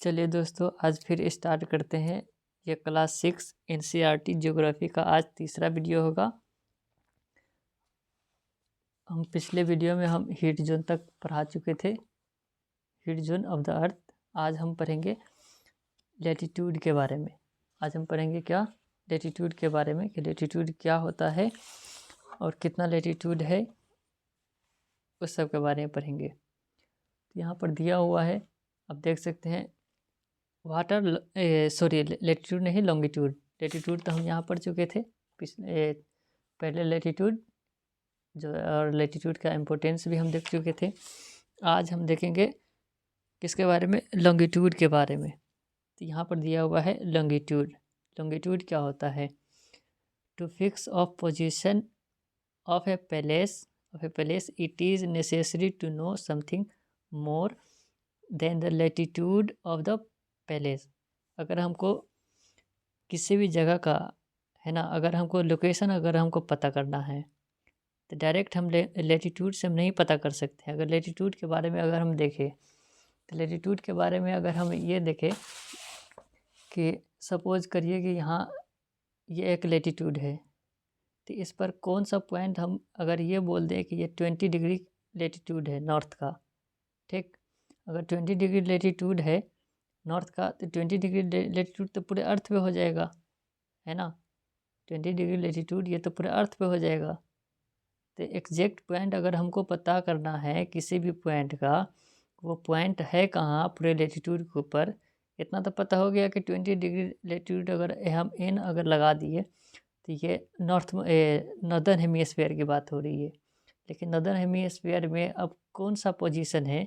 चलिए दोस्तों, आज फिर स्टार्ट करते हैं। ये क्लास 6 एनसीईआरटी ज्योग्राफी का आज तीसरा वीडियो होगा। हम पिछले वीडियो में हम हीट जोन तक पढ़ा चुके थे, heat zone of the earth. आज हम पढ़ेंगे लैटिट्यूड के बारे में। आज हम पढ़ेंगे क्या, लैटिट्यूड के बारे में, कि लैटिट्यूड क्या होता है और कितना लैटिट्यूड है, उस सब के बारे में पढ़ेंगे। तो यहाँ पर दिया हुआ है, आप देख सकते हैं। लैटिट्यूड नहीं, लॉन्गिट्यूड। लैटिट्यूड तो हम यहाँ पढ़ चुके थे पिछले पहले लैटिट्यूड जो, और लैटिट्यूड का इम्पोर्टेंस भी हम देख चुके थे। आज हम देखेंगे किसके बारे में, लॉन्गिट्यूड के बारे में। तो यहाँ पर दिया हुआ है लॉन्गिट्यूड। लॉन्गिट्यूड क्या होता है? To fix of position of a place it is necessary to know something more than the latitude of the place. अगर हमको किसी भी जगह का है ना, अगर हमको लोकेशन अगर हमको पता करना है तो डायरेक्ट हम लैटिट्यूड से हम नहीं पता कर सकते। अगर लैटिट्यूड के बारे में अगर हम देखें तो लैटिट्यूड के बारे में अगर हम ये देखें कि सपोज करिए कि यहाँ ये एक लैटिट्यूड है, तो इस पर कौन सा पॉइंट हम अगर ये बोल दें कि ये 20 डिग्री लैटिट्यूड है नॉर्थ का, ठीक। अगर 20 डिग्री लैटिट्यूड है नॉर्थ का तो 20 डिग्री लैटिट्यूड तो पूरे अर्थ पे हो जाएगा, है ना। 20 डिग्री लैटिट्यूड ये तो पूरे अर्थ पे हो जाएगा। तो एग्जैक्ट पॉइंट अगर हमको पता करना है किसी भी पॉइंट का, वो पॉइंट है कहाँ पूरे लैटिट्यूड के ऊपर, इतना तो पता हो गया कि 20 डिग्री लैटिट्यूड अगर हम एन अगर लगा दिए तो ये नॉर्दर्न हेमिस्फीयर की बात हो रही है। लेकिन नॉर्दर्न हेमिस्फीयर में अब कौन सा पोजीशन है,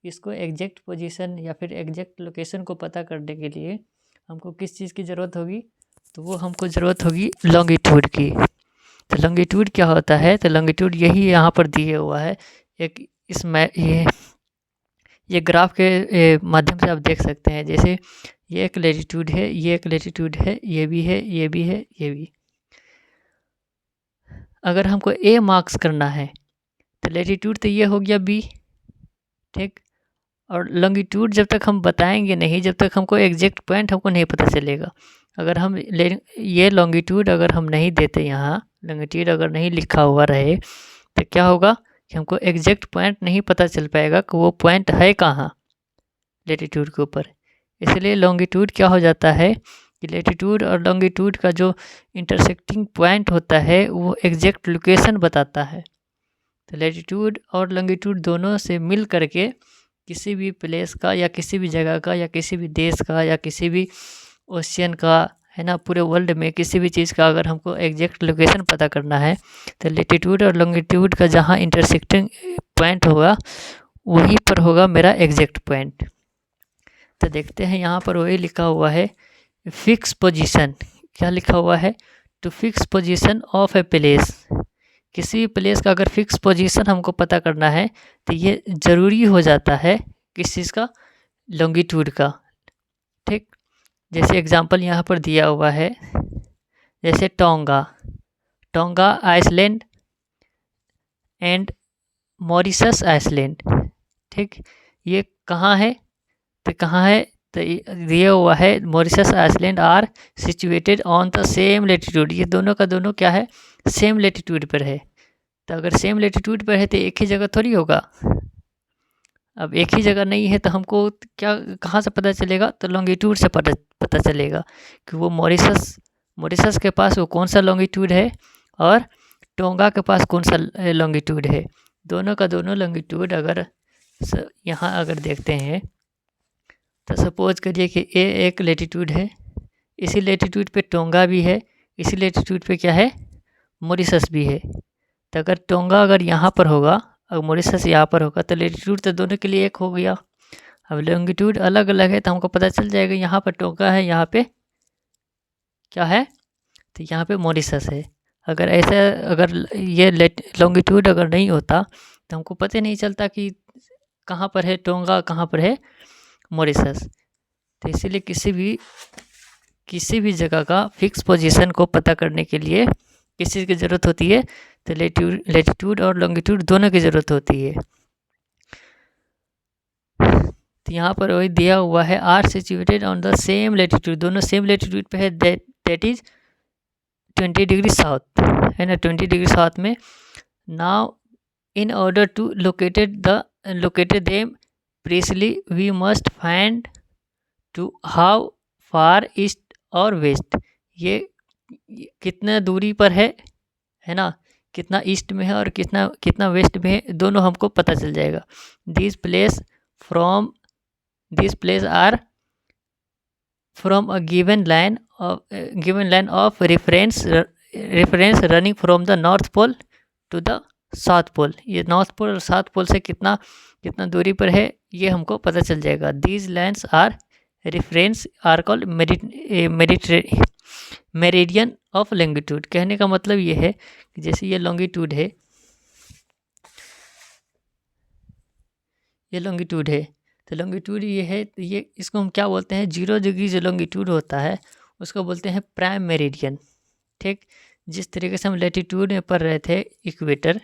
इसको एग्जैक्ट पोजीशन या फिर एग्जैक्ट लोकेशन को पता करने के लिए हमको किस चीज़ की ज़रूरत होगी, तो वो हमको ज़रूरत होगी लॉन्गिट्यूड की। तो लॉन्गिट्यूड क्या होता है? तो लॉन्गिट्यूड यही यहाँ पर दिया हुआ है। एक ये ग्राफ के माध्यम से आप देख सकते हैं। जैसे ये एक लैटिट्यूड है, ये एक लैटिट्यूड है, ये भी है, ये भी है, ये भी। अगर हमको ए मार्क्स करना है तो लैटिट्यूड तो ये हो गया बी, ठीक। और लॉन्गिट्यूड जब तक हम बताएंगे नहीं, जब तक हमको एग्जैक्ट पॉइंट हमको नहीं पता चलेगा। अगर हम ये लॉन्गिट्यूड अगर हम नहीं देते, यहाँ लॉन्गिट्यूड अगर नहीं लिखा हुआ रहे तो क्या होगा कि हमको एग्जैक्ट पॉइंट नहीं पता चल पाएगा कि वो पॉइंट है कहाँ लैटिट्यूड के ऊपर। इसलिए लॉन्गिट्यूड क्या हो जाता है कि लैटिट्यूड और लॉन्गिट्यूड का जो इंटरसेक्टिंग पॉइंट होता है वो एग्जैक्ट लोकेशन बताता है। तो लैटिट्यूड और लॉन्गिट्यूड दोनों से मिल करके किसी भी प्लेस का या किसी भी जगह का या किसी भी देश का या किसी भी ओशियन का, है ना, पूरे वर्ल्ड में किसी भी चीज़ का अगर हमको एग्जैक्ट लोकेशन पता करना है तो लैटिट्यूड और लॉन्गिट्यूड का जहाँ इंटरसेक्टिंग पॉइंट होगा वहीं पर होगा मेरा एग्जैक्ट पॉइंट। तो देखते हैं यहाँ पर वही लिखा हुआ है, फिक्स पोजीशन। क्या लिखा हुआ है? To fix position of a place. किसी भी प्लेस का अगर फिक्स पोजीशन हमको पता करना है तो ये ज़रूरी हो जाता है किस चीज़ का, लॉन्गिट्यूड का, ठीक। जैसे एग्जांपल यहाँ पर दिया हुआ है, जैसे Tonga island and Mauritius island, ठीक। ये कहाँ है? तो कहाँ है? तो दिया हुआ है Mauritius island are situated on the same latitude. ये दोनों का दोनों क्या है, सेम लैटिट्यूड पर है। तो अगर सेम लैटिट्यूड पर है तो एक ही जगह थोड़ी होगा। अब एक ही जगह नहीं है तो हमको क्या, कहाँ से पता चलेगा? तो लॉन्गिट्यूड से पता चलेगा कि वो मॉरिशस के पास वो कौन सा लॉन्गिट्यूड है और टोंगा के पास कौन सा लॉन्गिट्यूड है। दोनों का दोनों लॉन्गिट्यूड अगर यहाँ अगर देखते हैं तो सपोज करिए कि ए एक लैटिट्यूड है, इसी लैटिट्यूड पे टोंगा भी है, इसी लैटिट्यूड पे क्या है, मॉरिशस भी है। तो अगर टोंगा अगर यहाँ पर होगा और मॉरिशस यहाँ पर होगा तो लैटिट्यूड तो दोनों के लिए एक हो गया। अब लॉन्गिट्यूड अलग अलग है तो हमको पता चल जाएगा यहाँ पर टोंगा है, यहाँ पे क्या है, तो यहाँ पे मॉरिशस है। अगर ऐसा अगर ये लॉन्गिट्यूड अगर नहीं होता तो हमको पता नहीं चलता कि कहाँ पर है टोंगा, कहाँ पर है मॉरिशस। तो इसीलिए किसी भी जगह का फिक्स पोजीशन को पता करने के लिए किस चीज़ की ज़रूरत होती है, तो लैटिट्यूड और लॉन्गिट्यूड दोनों की ज़रूरत होती है। तो यहाँ पर वही दिया हुआ है are situated on the same latitude, दोनों सेम लेटीट्यूड पे है, दैट इज 20 डिग्री साउथ, है ना, 20 डिग्री साउथ में। Now in order to located them precisely we must find to how far east और वेस्ट, ये कितना दूरी पर है ना, कितना ईस्ट में है और कितना कितना वेस्ट में है, दोनों हमको पता चल जाएगा। This place are from a given line of reference running from the north pole to the south pole, ये नॉर्थ पोल और साउथ पोल से कितना कितना दूरी पर है ये हमको पता चल जाएगा। These lines are reference are called meridian of longitude. कहने का मतलब ये है कि जैसे ये लॉन्गिट्यूड है, ये लॉन्गिट्यूड है, तो लॉन्गिट्यूड ये है, तो ये इसको हम क्या बोलते हैं, 0 डिग्री जो लॉन्गिट्यूड होता है उसको बोलते हैं प्राइम मेरिडियन। ठीक, जिस तरीके से हम लैटिट्यूड में पढ़ रहे थे इक्वेटर,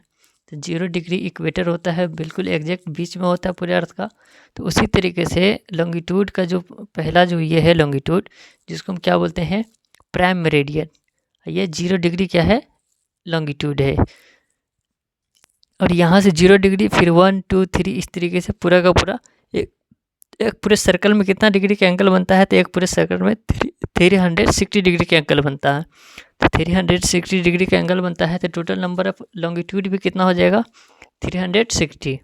तो 0 डिग्री इक्वेटर होता है, बिल्कुल एग्जैक्ट बीच में होता है पूरे अर्थ का, तो उसी तरीके से लॉन्गिट्यूड का जो पहला जो ये है लॉन्गिट्यूड, जिसको हम क्या बोलते हैं प्राइम मेरिडियन, ये 0 डिग्री क्या है लॉन्गिट्यूड है। और यहाँ से 0 डिग्री फिर 1 2 3 इस तरीके से पूरा का पूरा एक पूरे सर्कल में कितना डिग्री का एंगल बनता है, तो एक पूरे सर्कल में 360 डिग्री का एंगल बनता है। तो 360 डिग्री का एंगल बनता है, तो टोटल नंबर ऑफ लॉन्गिट्यूड भी कितना हो जाएगा 360।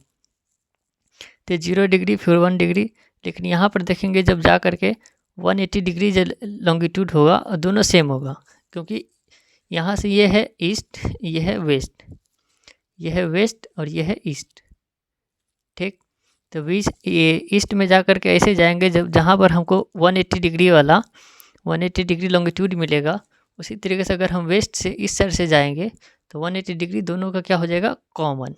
तो 0 डिग्री फिर 1 डिग्री, लेकिन यहाँ पर देखेंगे जब जा करके 180 डिग्री लॉन्गिट्यूड होगा और दोनों सेम होगा, क्योंकि यहाँ से ये है ईस्ट, ये है वेस्ट, ये है वेस्ट और ये है ईस्ट। ठीक, तो बीच ये ईस्ट में जा कर के ऐसे जाएंगे जब जहाँ पर हमको 180 डिग्री वाला 180 डिग्री लॉन्गिट्यूड मिलेगा, उसी तरीके से अगर हम वेस्ट से इस साइड से जाएंगे तो 180 डिग्री दोनों का क्या हो जाएगा कॉमन।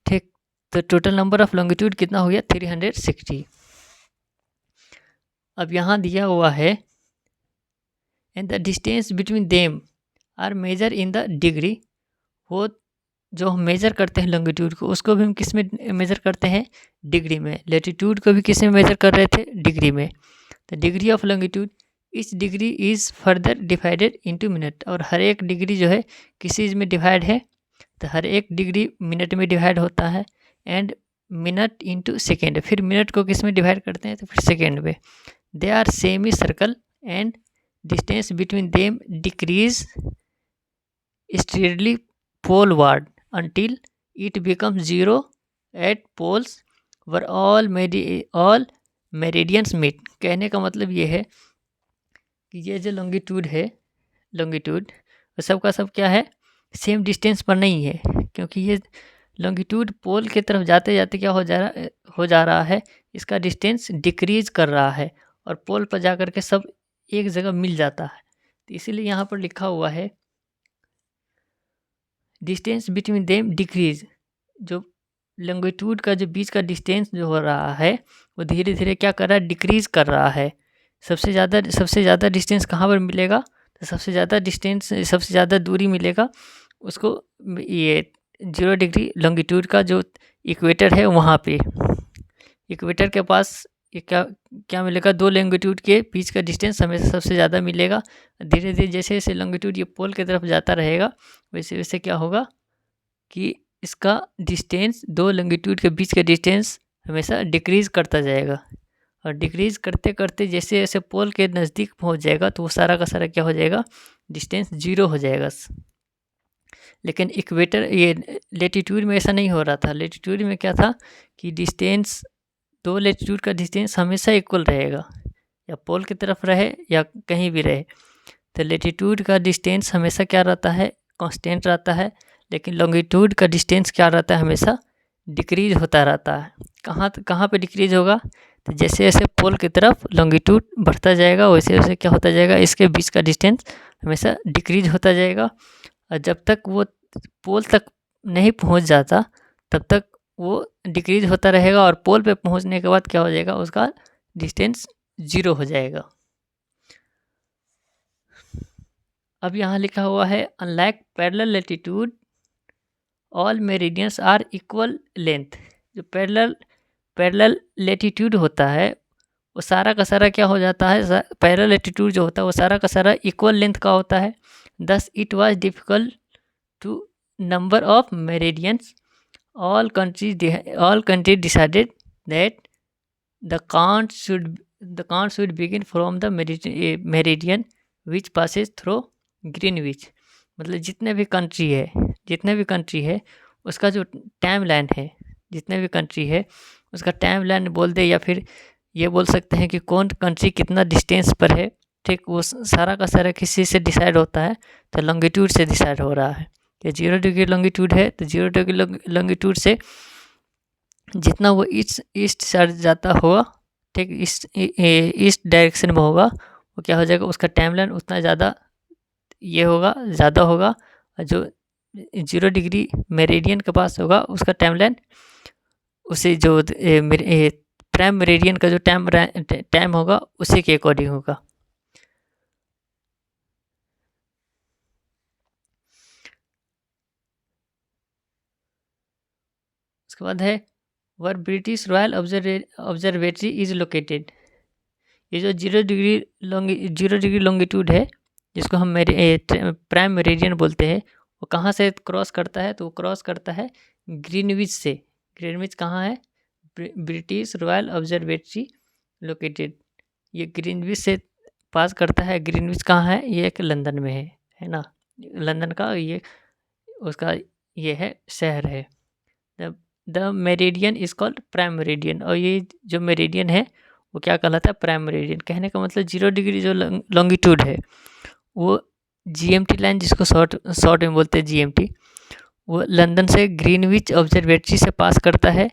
ठीक, तो टोटल नंबर ऑफ लॉन्गिट्यूड कितना हो गया 360। अब यहाँ दिया हुआ है and the distance between them are measure in the degree, वो जो हम मेज़र करते हैं लॉन्गिट्यूड को उसको भी हम किस में मेज़र करते हैं डिग्री में, लेटीट्यूड को भी किस में मेज़र कर रहे थे डिग्री में। तो डिग्री ऑफ लॉन्गिट्यूड इस degree is further divided into minute, और हर एक डिग्री जो है किस चीज़ में डिवाइड है, तो हर एक डिग्री मिनट में डिवाइड होता है, एंड मिनट इंटू सेकेंड, फिर मिनट को किस में डिवाइड करते हैं तो फिर सेकेंड में। They are semi circle and distance between them decreases steadily poleward until it becomes 0 at poles where all meridians meet। कहने का मतलब ये है कि ये जो लॉन्गिट्यूड है, लॉन्गिट्यूड सबका सब क्या है सेम डिस्टेंस पर नहीं है, क्योंकि ये लॉन्गिट्यूड पोल के तरफ जाते जाते क्या हो जा रहा है, इसका डिस्टेंस डिक्रीज कर रहा है और पोल पर जा कर के सब एक जगह मिल जाता है। तो इसीलिए यहाँ पर लिखा हुआ है डिस्टेंस बिटवीन देम डिक्रीज, जो लॉन्गिट्यूड का जो बीच का डिस्टेंस जो हो रहा है वो धीरे धीरे क्या कर रहा है डिक्रीज कर रहा है। सबसे ज़्यादा डिस्टेंस कहाँ पर मिलेगा, तो सबसे ज़्यादा दूरी मिलेगा उसको ये 0 डिग्री लॉन्गिट्यूड का जो इक्वेटर है वहाँ पे, इक्वेटर के पास ये क्या मिलेगा, 2 लॉन्गिट्यूड के बीच का डिस्टेंस हमेशा सबसे ज़्यादा मिलेगा। धीरे धीरे जैसे जैसे लॉन्गिट्यूड ये पोल की तरफ जाता रहेगा वैसे वैसे क्या होगा कि इसका डिस्टेंस 2 लॉन्गिट्यूड के बीच का डिस्टेंस हमेशा डिक्रीज़ करता जाएगा, और डिक्रीज़ करते करते जैसे जैसे पोल के नज़दीक पहुंच जाएगा तो वो सारा का सारा क्या हो जाएगा डिस्टेंस 0 हो जाएगा। लेकिन इक्वेटर ये लेटीट्यूड में ऐसा नहीं हो रहा था, लेटीट्यूड में क्या था कि डिस्टेंस 2 लेटीट्यूड का डिस्टेंस हमेशा इक्वल रहेगा, या पोल की तरफ रहे या कहीं भी रहे, तो लेटीट्यूड का डिस्टेंस हमेशा क्या रहता है कांस्टेंट रहता है, लेकिन लॉन्गिट्यूड का डिस्टेंस क्या रहता है हमेशा डिक्रीज होता रहता है। कहाँ पे डिक्रीज होगा, तो जैसे जैसे पोल की तरफ लॉन्गिट्यूड बढ़ता जाएगा वैसे वैसे क्या होता जाएगा इसके बीच का डिस्टेंस हमेशा डिक्रीज होता जाएगा, और जब तक वो पोल तक नहीं पहुंच जाता तब तक वो डिक्रीज होता रहेगा, और पोल पे पहुंचने के बाद क्या हो जाएगा उसका डिस्टेंस 0 हो जाएगा। अब यहाँ लिखा हुआ है unlike parallel latitude all meridians are equal length, जो पैरेलल लेटीट्यूड होता है वो सारा का सारा क्या हो जाता है, पैरेलल लेटीट्यूड जो होता है वो सारा का सारा इक्वल लेंथ का होता है। Thus it was difficult to number of meridians. all countries decided that the count should begin from the meridian which passes through Greenwich। मतलब जितने भी कंट्री है उसका जो टाइम लाइन है, जितने भी कंट्री है उसका टाइम लाइन बोल दे, या फिर ये बोल सकते हैं कि कौन कंट्री कितना डिस्टेंस पर है, ठीक, वो सारा का सारा किसी से डिसाइड होता है, तो लॉन्गिट्यूड से डिसाइड हो रहा है कि 0 डिग्री लॉन्गिट्यूड है तो 0 डिग्री लॉन्गिट्यूड से जितना वो ईस्ट साइड जाता होगा, ठीक, ईस्ट डायरेक्शन में होगा, वो क्या हो जाएगा, उसका टाइमलाइन उतना ज़्यादा ये होगा, ज़्यादा होगा। और जो 0 डिग्री मेरिडियन के पास होगा उसका टाइमलाइन उसी जो प्राइम मेरिडियन का जो टाइम होगा उसी के अकॉर्डिंग होगा। उसके बाद है where British Royal Observatory is located. ये जो 0 डिग्री लॉन्गिट्यूड है जिसको हम प्राइम मेरिडियन बोलते हैं, वो कहाँ से क्रॉस करता है, तो वो क्रॉस करता है ग्रीनविच से। ग्रीनविच कहाँ है, ब्रिटिश रॉयल ऑब्जर्वेटरी लोकेटेड, ये ग्रीनविच से पास करता है। ग्रीनविच कहाँ है, ये एक लंदन में है ना, लंदन का ये उसका ये है शहर है। The meridian is called prime meridian, और ये जो मेरिडियन है वो क्या कहलाता है, प्राइम मेरिडियन। कहने का मतलब 0 डिग्री जो लॉन्गिट्यूड है वो जीएमटी लाइन, जिसको शॉर्ट में बोलते हैं जीएमटी, वो लंदन से ग्रीनविच ऑब्जर्वेटरी से पास करता है।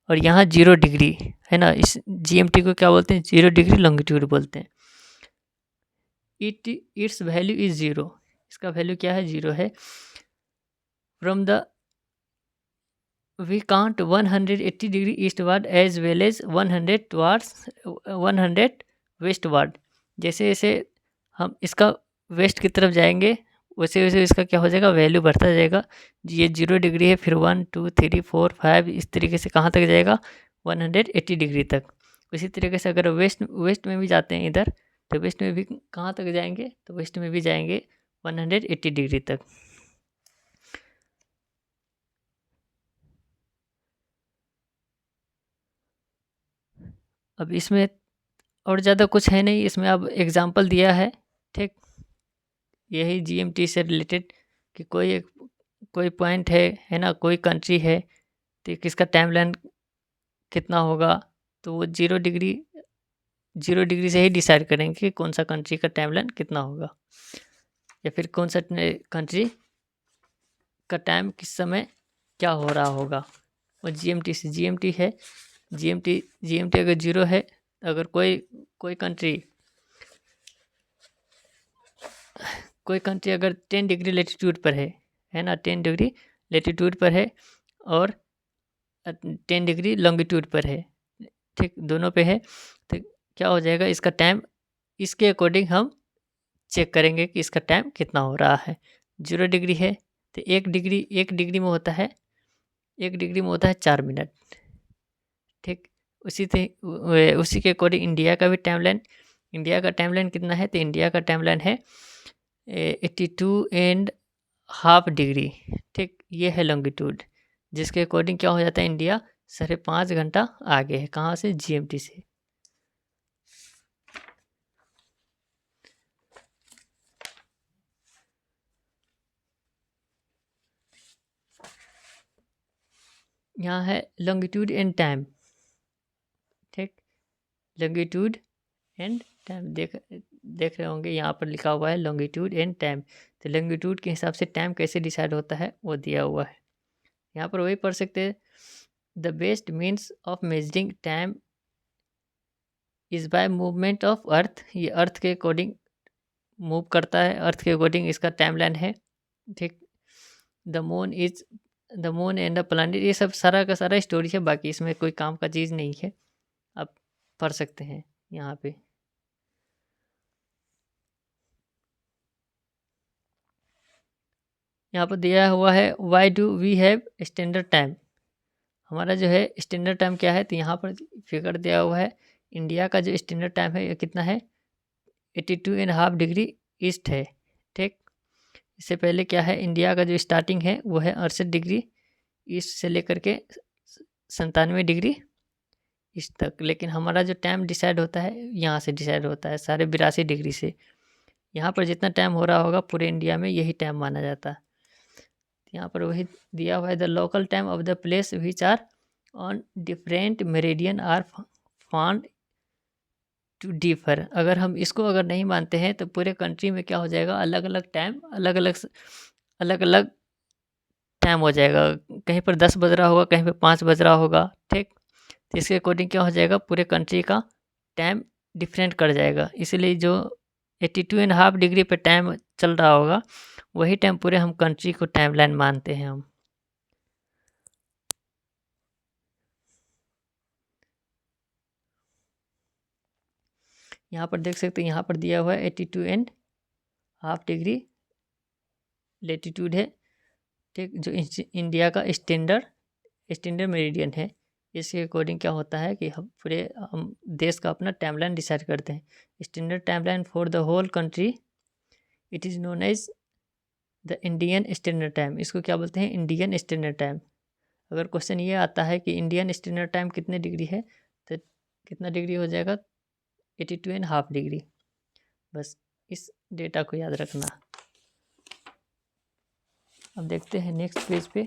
और यहाँ 0 डिग्री है ना, इस जीएमटी को क्या बोलते हैं, 0 डिग्री लॉन्गिट्यूड बोलते हैं। इट्स वैल्यू इज 0, इसका वैल्यू क्या है, 0 है। From the we count 180 degree eastward as well as 100 towards 100 westward। जैसे जैसे हम इसका वेस्ट की तरफ जाएंगे वैसे वैसे इसका क्या हो जाएगा, वैल्यू बढ़ता जाएगा। ये 0 डिग्री है, फिर 1 2 3 4 5 इस तरीके से कहाँ तक जाएगा, 180 डिग्री तक। इसी तरीके से अगर वेस्ट में भी जाते हैं इधर, तो वेस्ट में भी कहाँ तक जाएंगे, तो वेस्ट में भी जाएंगे 180 डिग्री तक। अब इसमें और ज़्यादा कुछ है नहीं, इसमें अब एग्जाम्पल दिया है, ठीक, यही जीएमटी से रिलेटेड कि कोई पॉइंट है ना, कोई कंट्री है, तो किसका टाइमलाइन कितना होगा, तो वो 0 डिग्री से ही डिसाइड करेंगे कि कौन सा कंट्री का टाइमलाइन कितना होगा, या फिर कौन सा कंट्री का टाइम किस समय क्या हो रहा होगा। और जीएमटी से जीएमटी है, जीएमटी अगर 0 है, अगर कोई कंट्री अगर 10 डिग्री लेटीट्यूड पर है ना, 10 डिग्री लेटीट्यूड पर है और 10 डिग्री लॉन्गिट्यूड पर है, ठीक, दोनों पे है, तो क्या हो जाएगा, इसका टाइम इसके अकॉर्डिंग हम चेक करेंगे कि इसका टाइम कितना हो रहा है। 0 डिग्री है तो 1 डिग्री में होता है 4 मिनट, ठीक। उसी के अकॉर्डिंग इंडिया का भी टाइमलाइन, इंडिया का टाइमलाइन कितना है, तो इंडिया का टाइमलाइन है 82.5 डिग्री, ठीक, ये है लॉन्गिट्यूड, जिसके अकॉर्डिंग क्या हो जाता है, इंडिया 5.5 घंटा आगे है, कहाँ से, जीएमटी से। यहाँ है लॉन्गिट्यूड एंड टाइम, ठीक, लॉन्गिट्यूड एंड टाइम देख रहे होंगे, यहाँ पर लिखा हुआ है लॉन्गिट्यूड एंड टाइम। तो लॉन्गिट्यूड के हिसाब से टाइम कैसे डिसाइड होता है वो दिया हुआ है, यहाँ पर वही पढ़ सकते हैं। The best means of measuring time is by movement of earth, ये अर्थ के अकॉर्डिंग मूव करता है, अर्थ के अकॉर्डिंग इसका टाइमलाइन है, ठीक। The moon and the planet, ये सब सारा का सारा स्टोरी है, बाकी इसमें कोई काम का चीज़ नहीं है, आप पढ़ सकते हैं यहाँ पे। यहाँ पर दिया हुआ है why do we have standard time, हमारा जो है स्टैंडर्ड टाइम क्या है, तो यहाँ पर फिगर दिया हुआ है। इंडिया का जो स्टैंडर्ड टाइम है ये कितना है, 82.5 डिग्री ईस्ट है। ठीक, इससे पहले क्या है, इंडिया का जो स्टार्टिंग है वो है 68 डिग्री ईस्ट से लेकर के 97 डिग्री ईस्ट तक। लेकिन हमारा जो टाइम डिसाइड होता है यहाँ से डिसाइड होता है 82.5 डिग्री से। यहाँ पर जितना टाइम हो रहा होगा पूरे इंडिया में यही टाइम माना जाता है। यहाँ पर वही दिया हुआ है, the local time of the place which are on different meridian are found to differ. अगर हम इसको अगर नहीं मानते हैं तो पूरे कंट्री में क्या हो जाएगा, अलग अलग टाइम अलग अलग टाइम हो जाएगा। कहीं पर 10 बज रहा होगा, कहीं पर 5 बज रहा होगा। ठीक, तो इसके अकॉर्डिंग क्या हो जाएगा, पूरे कंट्री का टाइम डिफरेंट कर जाएगा। इसीलिए जो 82.5 डिग्री पे टाइम चल रहा होगा वही टाइम पूरे हम कंट्री को टाइमलाइन मानते हैं हम। यहाँ पर देख सकते हैं, यहाँ पर दिया हुआ है 82.5 डिग्री लेटीट्यूड है। ठीक, जो इंडिया का स्टैंडर्ड मेरिडियन है। इसके अकॉर्डिंग क्या होता है कि हम देश का अपना टाइमलाइन डिसाइड करते हैं। Standard timeline for the whole country it is known as the Indian standard time. इसको क्या बोलते हैं, इंडियन स्टैंडर्ड टाइम। अगर क्वेश्चन ये आता है कि इंडियन स्टैंडर्ड टाइम कितने डिग्री है, तो कितना डिग्री हो जाएगा, 82.5 डिग्री। बस इस डेटा को याद रखना। अब देखते हैं नेक्स्ट पेज पे।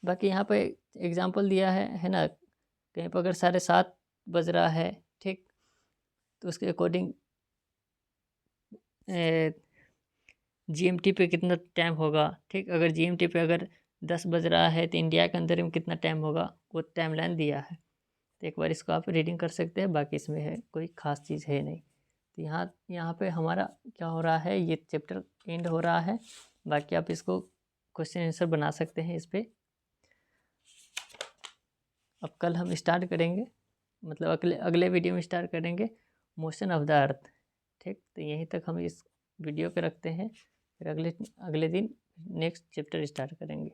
बाकी यहाँ पे एग्जांपल दिया है ना, कहीं पर अगर 7:30 बज रहा है, ठीक, तो उसके अकॉर्डिंग जीएमटी पे कितना टाइम होगा। ठीक, अगर जीएमटी पे अगर 10 बज रहा है तो इंडिया के अंदर में कितना टाइम होगा, वो टाइमलाइन दिया है। तो एक बार इसको आप रीडिंग कर सकते हैं। बाकी इसमें है कोई ख़ास चीज़ है नहीं। तो यहाँ पे हमारा क्या हो रहा है, ये चैप्टर एंड हो रहा है। बाकी आप इसको क्वेश्चन आंसर बना सकते हैं इस पर। अब कल हम स्टार्ट करेंगे, मतलब अगले वीडियो में स्टार्ट करेंगे मोशन ऑफ द अर्थ। ठीक, तो यहीं तक हम इस वीडियो को रखते हैं, फिर अगले दिन नेक्स्ट चैप्टर स्टार्ट करेंगे।